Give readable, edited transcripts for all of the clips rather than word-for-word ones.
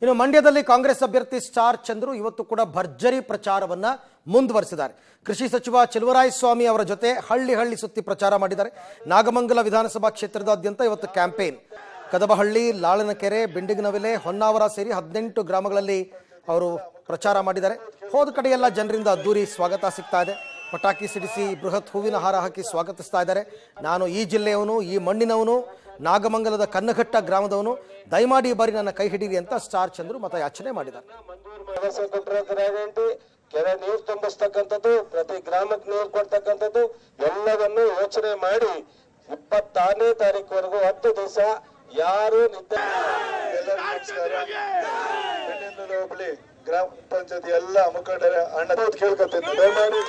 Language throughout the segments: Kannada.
ಇನ್ನು ಮಂಡ್ಯದಲ್ಲಿ ಕಾಂಗ್ರೆಸ್ ಅಭ್ಯರ್ಥಿ ಸ್ಟಾರ್ ಚಂದ್ರು ಇವತ್ತು ಕೂಡ ಭರ್ಜರಿ ಪ್ರಚಾರವನ್ನ ಮುಂದುವರಿಸಿದ್ದಾರೆ. ಕೃಷಿ ಸಚಿವ ಚೆಲುವರಾಯಸ್ವಾಮಿ ಅವರ ಜೊತೆ ಹಳ್ಳಿ ಹಳ್ಳಿ ಸುತ್ತಿ ಪ್ರಚಾರ ಮಾಡಿದ್ದಾರೆ. ನಾಗಮಂಗಲ ವಿಧಾನಸಭಾ ಕ್ಷೇತ್ರದಾದ್ಯಂತ ಇವತ್ತು ಕ್ಯಾಂಪೇನ್. ಕದಬಹಳ್ಳಿ, ಲಾಳನಕೆರೆ, ಬಿಂಡಿಗನವಿಲೆ, ಹೊನ್ನಾವರ ಸೇರಿ 18 ಗ್ರಾಮಗಳಲ್ಲಿ ಅವರು ಪ್ರಚಾರ ಮಾಡಿದ್ದಾರೆ. ಹೋದ ಕಡೆಯೆಲ್ಲ ಜನರಿಂದ ಅದ್ದೂರಿ ಸ್ವಾಗತ ಸಿಗ್ತಾ ಇದೆ. ಪಟಾಕಿ ಸಿಡಿಸಿ ಬೃಹತ್ ಹೂವಿನ ಹಾರ ಹಾಕಿ ಸ್ವಾಗತಿಸ್ತಾ ಇದ್ದಾರೆ. ನಾನು ಈ ಜಿಲ್ಲೆಯವನು, ಈ ಮಣ್ಣಿನವನು, ನಾಗಮಂಗಲದ ಕನ್ನಘಟ್ಟ ಗ್ರಾಮದವನು, ದಯಮಾಡಿ ಈ ಬಾರಿ ನನ್ನ ಕೈ ಹಿಡೀರಿ ಅಂತ ಸ್ಟಾರ್ ಚಂದ್ರು ಮತಯಾಚನೆ ಮಾಡಿದ್ದಾರೆ. ಕೆರೆ ನೀರು ತುಂಬಿಸ್ತಕ್ಕಂಥದ್ದು, ಪ್ರತಿ ಗ್ರಾಮಕ್ಕೆ ನೀರು ಕೊಡ್ತಕ್ಕಂಥದ್ದು ಎಲ್ಲವನ್ನು ಯೋಚನೆ ಮಾಡಿ 26ನೇ ತಾರೀಕುವರೆಗೂ 10 ದಿವಸ ಯಾರು ಹೋಬಳಿ ಗ್ರಾಮ ಪಂಚಾಯತಿ ಎಲ್ಲ ಮುಖಂಡರ ಅಣ್ಣ ಕೇಳ್ಕೊತೀನಿ, ದಯಮಾಡಿ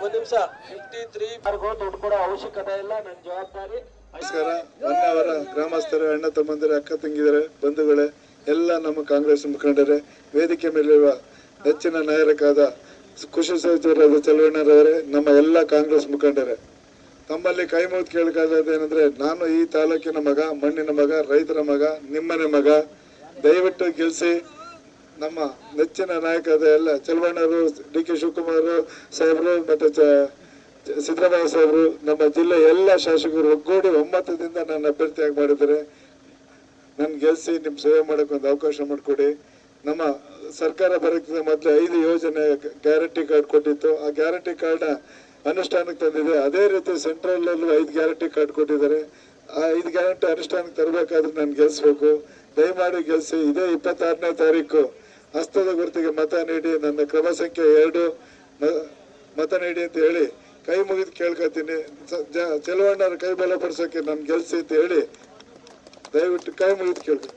ಒಂದು ನಿಮಿಷ 53 ದುಡ್ಡು ಕೊಡೋ ಅವಶ್ಯಕತೆ ಇಲ್ಲ, ನನ್ನ ಜವಾಬ್ದಾರಿ. ನಮಸ್ಕಾರ. ಹೊನ್ನಾವರ ಗ್ರಾಮಸ್ಥರ, ಅಣ್ಣ ತಮ್ಮಂದಿರ, ಅಕ್ಕ ತಂಗಿದರೆ, ಬಂಧುಗಳೇ, ಎಲ್ಲ ನಮ್ಮ ಕಾಂಗ್ರೆಸ್ ಮುಖಂಡರೇ, ವೇದಿಕೆ ಮೇಲಿರುವ ಹೆಚ್ಚಿನ ನಾಯಕರಾದ ಕೃಷಿ ಸಚಿವರಾದ ಚೆಲುವಣ್ಣರವರೇ, ನಮ್ಮ ಎಲ್ಲ ಕಾಂಗ್ರೆಸ್ ಮುಖಂಡರೇ, ತಮ್ಮಲ್ಲಿ ಕೈ ಮುಗಿದು ಕೇಳಬೇಕಾದೇನೆಂದ್ರೆ, ನಾನು ಈ ತಾಲೂಕಿನ ಮಗ, ಮಣ್ಣಿನ ಮಗ, ರೈತರ ಮಗ, ನಿಮ್ಮನೆ ಮಗ. ದಯವಿಟ್ಟು ಗೆಲ್ಲಿಸಿ. ನಮ್ಮ ನೆಚ್ಚಿನ ನಾಯಕರಾದ ಎಲ್ಲ ಚೆಲುವಣ್ಣರು, ಡಿ.ಕೆ. ಶಿವಕುಮಾರ್ ಸಾಹೇಬರು ಮತ್ತು ಸಿದ್ದರಾಮಯ್ಯ ಸಾಹೇಬರು, ನಮ್ಮ ಜಿಲ್ಲೆ ಎಲ್ಲ ಶಾಸಕರು ಒಗ್ಗೂಡಿ 9 ದಿಂದ ನನ್ನ ಅಭ್ಯರ್ಥಿಯಾಗಿ ಮಾಡಿದ್ದಾರೆ. ನನ್ ಗೆಲ್ಸಿ ನಿಮ್ ಸೇವೆ ಮಾಡಕ್ಕೆ ಒಂದು ಅವಕಾಶ ಮಾಡಿಕೊಡಿ. ನಮ್ಮ ಸರ್ಕಾರ ಬರೋಕ್ಕಿಂತ ಮೊದಲು 5 ಯೋಜನೆ ಗ್ಯಾರಂಟಿ ಕಾರ್ಡ್ ಕೊಟ್ಟಿತ್ತು. ಆ ಗ್ಯಾರಂಟಿ ಕಾರ್ಡ್ ಅನುಷ್ಠಾನಕ್ಕೆ ತಂದಿದೆ. ಅದೇ ರೀತಿ ಸೆಂಟ್ರಲ್ ಅಲ್ಲೂ 5 ಗ್ಯಾರಂಟಿ ಕಾರ್ಡ್ ಕೊಟ್ಟಿದ್ದಾರೆ. ಆ 5 ಗ್ಯಾರಂಟಿ ಅನುಷ್ಠಾನಕ್ಕೆ ತರಬೇಕಾದ್ರೆ ನಾನು ಗೆಲ್ಸ್ಬೇಕು. ದಯಮಾಡಿ ಗೆಲ್ಸಿ. ಇದೇ 26ನೇ ತಾರೀಕು ಹಸ್ತದ ಗುರುತಿಗೆ ಮತ ನೀಡಿ, ನನ್ನ ಕ್ರಮ ಸಂಖ್ಯೆ 2 ಮತ ನೀಡಿ ಅಂತ ಹೇಳಿ ಕೈ ಮುಗಿದು ಕೇಳ್ಕೊತೀನಿ. ಚೆಲುವಣ್ಣರ ಕೈ ಬಲಪಡಿಸೋಕೆ ನಾನು ಗೆಲ್ಸಿ ಅಂತ ಹೇಳಿ ದಯವಿಟ್ಟು ಕೈ ಮುಗಿದು ಕೇಳ್ತೀನಿ.